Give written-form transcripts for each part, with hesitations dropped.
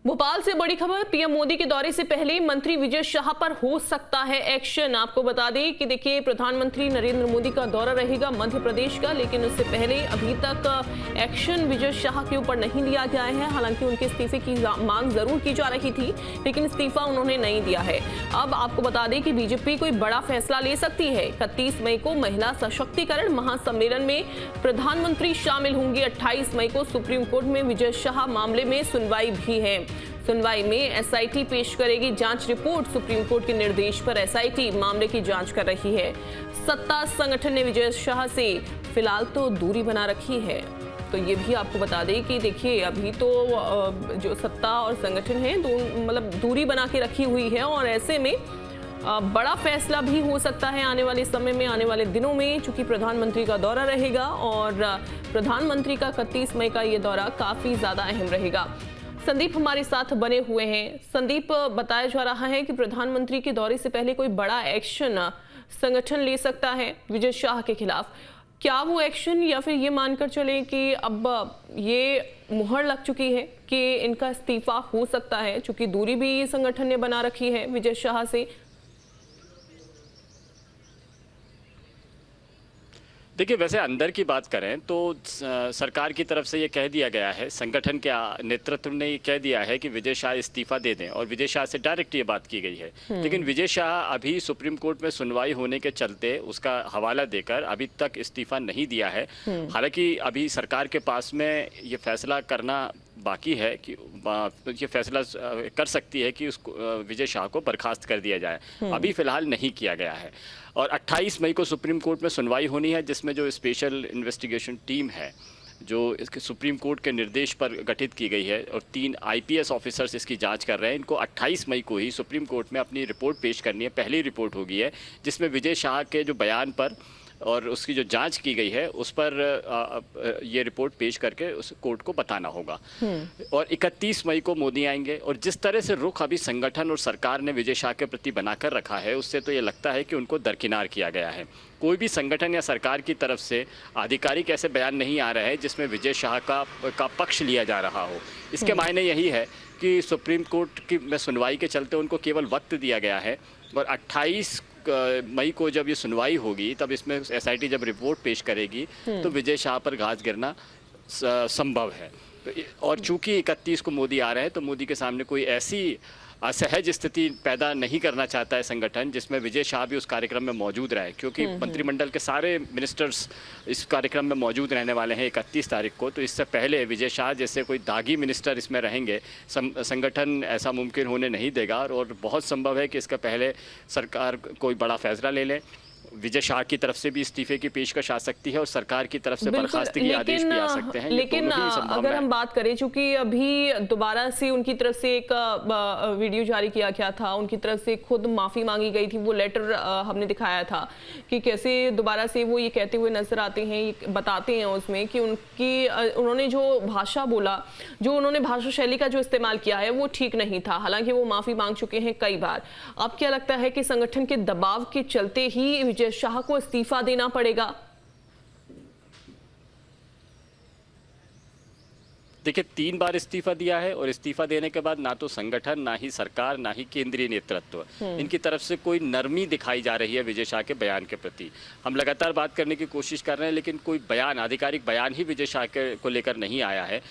भोपाल से बड़ी खबर। पीएम मोदी के दौरे से पहले मंत्री विजय शाह पर हो सकता है एक्शन। आपको बता दें कि देखिए, प्रधानमंत्री नरेंद्र मोदी का दौरा रहेगा मध्य प्रदेश का, लेकिन उससे पहले अभी तक एक्शन विजय शाह के ऊपर नहीं लिया गया है। हालांकि उनके इस्तीफे की मांग जरूर की जा रही थी, लेकिन इस्तीफा उन्होंने नहीं दिया है। अब आपको बता दें कि बीजेपी कोई बड़ा फैसला ले सकती है। 31 मई को महिला सशक्तिकरण महासम्मेलन में प्रधानमंत्री शामिल होंगे। 28 मई को सुप्रीम कोर्ट में विजय शाह मामले में सुनवाई भी है। सुनवाई में एसआईटी पेश करेगी जांच रिपोर्ट। सुप्रीम कोर्ट के निर्देश पर एसआईटी मामले की जांच कर रही है। सत्ता संगठन ने विजय शाह से फिलहाल तो दूरी बना रखी है। तो ये भी आपको बता दें कि देखिए, अभी तो जो सत्ता और संगठन है मतलब दूरी बना के रखी हुई है, और ऐसे में बड़ा फैसला भी हो सकता है आने वाले समय में, आने वाले दिनों में, चूंकि प्रधानमंत्री का दौरा रहेगा और प्रधानमंत्री का 31 मई का ये दौरा काफी ज्यादा अहम रहेगा। संदीप हमारे साथ बने हुए हैं। संदीप, बताया जा रहा है कि प्रधानमंत्री के दौरे से पहले कोई बड़ा एक्शन संगठन ले सकता है विजय शाह के खिलाफ। क्या वो एक्शन, या फिर ये मानकर चले कि अब ये मुहर लग चुकी है कि इनका इस्तीफा हो सकता है, चूंकि दूरी भी संगठन ने बना रखी है विजय शाह से? देखिए, वैसे अंदर की बात करें तो सरकार की तरफ से ये कह दिया गया है, संगठन के नेतृत्व ने ये कह दिया है कि विजय शाह इस्तीफा दे दें, और विजय शाह से डायरेक्ट ये बात की गई है। लेकिन विजय शाह अभी सुप्रीम कोर्ट में सुनवाई होने के चलते उसका हवाला देकर अभी तक इस्तीफा नहीं दिया है। हालांकि अभी सरकार के पास में ये फैसला करना बाकी है कि ये फैसला कर सकती है कि उसको विजय शाह को बर्खास्त कर दिया जाए। अभी फिलहाल नहीं किया गया है। और 28 मई को सुप्रीम कोर्ट में सुनवाई होनी है, जिसमें जो स्पेशल इन्वेस्टिगेशन टीम है जो इसके सुप्रीम कोर्ट के निर्देश पर गठित की गई है, और 3 आईपीएस ऑफिसर्स इसकी जांच कर रहे हैं। इनको 28 मई को ही सुप्रीम कोर्ट में अपनी रिपोर्ट पेश करनी है। पहली रिपोर्ट होगी है जिसमें विजय शाह के जो बयान पर और उसकी जो जांच की गई है उस पर ये रिपोर्ट पेश करके उस कोर्ट को बताना होगा। और 31 मई को मोदी आएंगे, और जिस तरह से रुख अभी संगठन और सरकार ने विजय शाह के प्रति बनाकर रखा है, उससे तो ये लगता है कि उनको दरकिनार किया गया है। कोई भी संगठन या सरकार की तरफ से आधिकारिक ऐसे बयान नहीं आ रहे हैं जिसमें विजय शाह का पक्ष लिया जा रहा हो। इसके मायने यही है कि सुप्रीम कोर्ट की में सुनवाई के चलते उनको केवल वक्त दिया गया है, और 28 मई को जब ये सुनवाई होगी तब इसमें एसआईटी जब रिपोर्ट पेश करेगी तो विजय शाह पर घास गिरना संभव है। और चूंकि 31 को मोदी आ रहे हैं तो मोदी के सामने कोई ऐसी असहज स्थिति पैदा नहीं करना चाहता है संगठन जिसमें विजय शाह भी उस कार्यक्रम में मौजूद रहे, क्योंकि मंत्रिमंडल के सारे मिनिस्टर्स इस कार्यक्रम में मौजूद रहने वाले हैं 31 तारीख को। तो इससे पहले विजय शाह जैसे कोई दागी मिनिस्टर इसमें रहेंगे, संगठन ऐसा मुमकिन होने नहीं देगा। और बहुत संभव है कि इसका पहले सरकार कोई बड़ा फैसला ले ले। विजय शाह की तरफ से भी इस्तीफे की पेशकश आ सकती है और सरकार की तरफ से बर्खास्तगी आदेश भी आ सकते हैं। लेकिन अगर हम बात करें, चूंकि अभी दोबारा से उनकी तरफ से एक वीडियो जारी किया गया था, उनकी तरफ से खुद माफी मांगी गई थी, वो लेटर हमने दिखाया था कि कैसे दोबारा से वो ये कहते हुए नजर आते हैं, ये बताते हैं उसमें कि उन्होंने जो भाषा बोला, जो उन्होंने भाषा शैली का जो इस्तेमाल किया है वो ठीक नहीं था। हालांकि वो माफी मांग चुके हैं कई बार। अब क्या लगता है कि संगठन के दबाव के चलते ही विजय शाह को इस्तीफा देना पड़ेगा? देखिए, 3 बार इस्तीफा दिया है, और इस्तीफा देने के बाद ना तो संगठन, ना ही सरकार, ना ही केंद्रीय नेतृत्व इनकी तरफ से कोई नरमी दिखाई जा रही है विजय शाह के बयान के प्रति। हम लगातार बात करने की कोशिश कर रहे हैं, लेकिन कोई बयान, आधिकारिक बयान ही विजय शाह को लेकर नहीं आया है।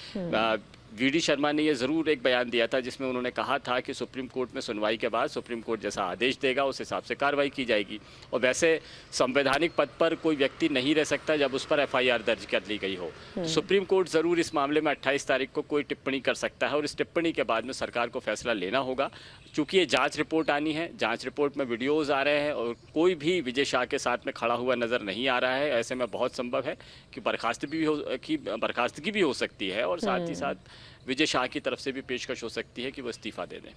वीडी शर्मा ने ये ज़रूर एक बयान दिया था जिसमें उन्होंने कहा था कि सुप्रीम कोर्ट में सुनवाई के बाद सुप्रीम कोर्ट जैसा आदेश देगा उस हिसाब से कार्रवाई की जाएगी। और वैसे संवैधानिक पद पर कोई व्यक्ति नहीं रह सकता जब उस पर एफआईआर दर्ज कर ली गई हो। सुप्रीम कोर्ट ज़रूर इस मामले में 28 तारीख को कोई टिप्पणी कर सकता है, और इस टिप्पणी के बाद में सरकार को फैसला लेना होगा। चूँकि ये जाँच रिपोर्ट आनी है, जाँच रिपोर्ट में वीडियोज़ आ रहे हैं और कोई भी विजय शाह के साथ में खड़ा हुआ नज़र नहीं आ रहा है। ऐसे में बहुत संभव है कि बर्खास्तगी भी हो सकती है, और साथ ही साथ विजय शाह की तरफ से भी पेशकश हो सकती है कि वो इस्तीफा दे दें।